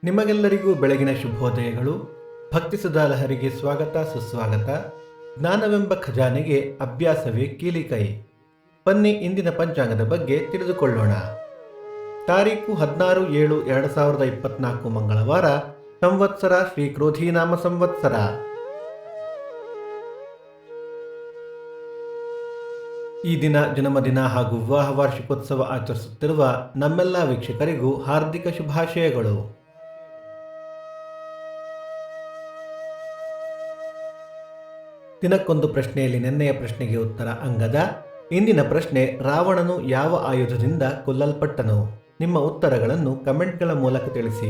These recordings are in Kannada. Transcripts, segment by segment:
ನಿಮಗೆಲ್ಲರಿಗೂ ಬೆಳಗಿನ ಶುಭೋದಯಗಳು. ಭಕ್ತಿ ಸುಧಾ ಲಹರಿಗೆ ಸ್ವಾಗತ ಸುಸ್ವಾಗತ. ಜ್ಞಾನವೆಂಬ ಖಜಾನೆಗೆ ಅಭ್ಯಾಸವೇ ಕೀಲಿಕೈ. ಬನ್ನಿ ಇಂದಿನ ಪಂಚಾಂಗದ ಬಗ್ಗೆ ತಿಳಿದುಕೊಳ್ಳೋಣ. ತಾರೀಕು 16/7/2024 ಮಂಗಳವಾರ. ಸಂವತ್ಸರ ಶ್ರೀ ಕ್ರೋಧೀನಾಮ ಸಂವತ್ಸರ. ಈ ದಿನ ಜನ್ಮದಿನ ಹಾಗೂ ವಿವಾಹ ವಾರ್ಷಿಕೋತ್ಸವ ಆಚರಿಸುತ್ತಿರುವ ನಮ್ಮೆಲ್ಲ ವೀಕ್ಷಕರಿಗೂ ಹಾರ್ದಿಕ ಶುಭಾಶಯಗಳು. ದಿನಕ್ಕೊಂದು ಪ್ರಶ್ನೆಯಲ್ಲಿ ನಿನ್ನೆಯ ಪ್ರಶ್ನೆಗೆ ಉತ್ತರ ಅಂಗದ. ಇಂದಿನ ಪ್ರಶ್ನೆ: ರಾವಣನು ಯಾವ ಆಯುಧದಿಂದ ಕೊಲ್ಲಲ್ಪಟ್ಟನು? ನಿಮ್ಮ ಉತ್ತರಗಳನ್ನು ಕಮೆಂಟ್ಗಳ ಮೂಲಕ ತಿಳಿಸಿ.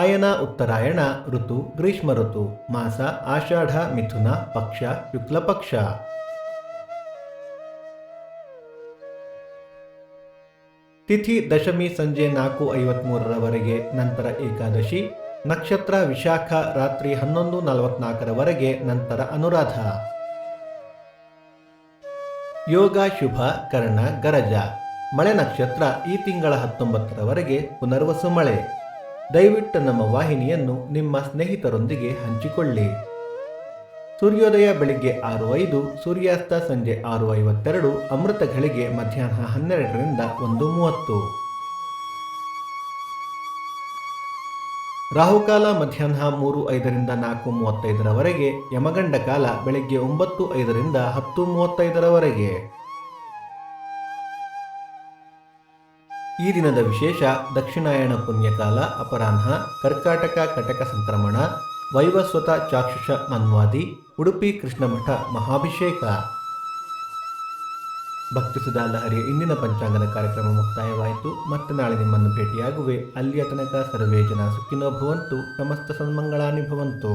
ಆಯನ ಉತ್ತರಾಯಣ, ಋತು ಗ್ರೀಷ್ಮ ಋತು, ಮಾಸ ಆಷಾಢ ಮಿಥುನ, ಪಕ್ಷ ಶುಕ್ಲ ಪಕ್ಷ. ತಿಥಿ ದಶಮಿ ಸಂಜೆ 4:53 ನಂತರ ಏಕಾದಶಿ. ನಕ್ಷತ್ರ ವಿಶಾಖ ರಾತ್ರಿ 11:44 ನಂತರ ಅನುರಾಧ. ಯೋಗ ಶುಭ ಕರ್ಣ ಗರಜ. ಮಳೆ ನಕ್ಷತ್ರ ಈ ತಿಂಗಳ 19 ಪುನರ್ವಸು ಮಳೆ. ದಯವಿಟ್ಟು ನಮ್ಮ ವಾಹಿನಿಯನ್ನು ನಿಮ್ಮ ಸ್ನೇಹಿತರೊಂದಿಗೆ ಹಂಚಿಕೊಳ್ಳಿ. ಸೂರ್ಯೋದಯ ಬೆಳಿಗ್ಗೆ 6:05, ಸೂರ್ಯಾಸ್ತ ಸಂಜೆ 6:52, ಅಮೃತ ಘಳಿಗೆ ಮಧ್ಯಾಹ್ನ 12ರಿಂದ 1:30. ರಾಹುಕಾಲ ಮಧ್ಯಾಹ್ನ 3:05ರಿಂದ 4:35, ಯಮಗಂಡ ಕಾಲ ಬೆಳಗ್ಗೆ 9:05ರಿಂದ 10:35. ಈ ದಿನದ ವಿಶೇಷ: ದಕ್ಷಿಣಾಯಣ ಪುಣ್ಯಕಾಲ, ಅಪರಾಹ್ನ, ಕರ್ಕಾಟಕ ಕಟಕ ಸಂಕ್ರಮಣ, ವೈವಸ್ವತ ಚಾಕ್ಷುಷ ಮನ್ವಾದಿ, ಉಡುಪಿ ಕೃಷ್ಣಮಠ ಮಹಾಭಿಷೇಕ. ಭಕ್ತಿ ಸುಧಾ ಲಹರಿಯ ಇಂದಿನ ಪಂಚಾಂಗದ ಕಾರ್ಯಕ್ರಮ ಮುಕ್ತಾಯವಾಯಿತು. ಮತ್ತೆ ನಾಳೆ ನಿಮ್ಮನ್ನು ಭೇಟಿಯಾಗುವೆ. ಅಲ್ಲಿಯ ತನಕ ಸರ್ವೇ ಜನ ಸುಖಿನೋ ಭವಂತು. ಸಮಸ್ತ ಸನ್ಮಂಗಳಾನಿ ಭವಂತು.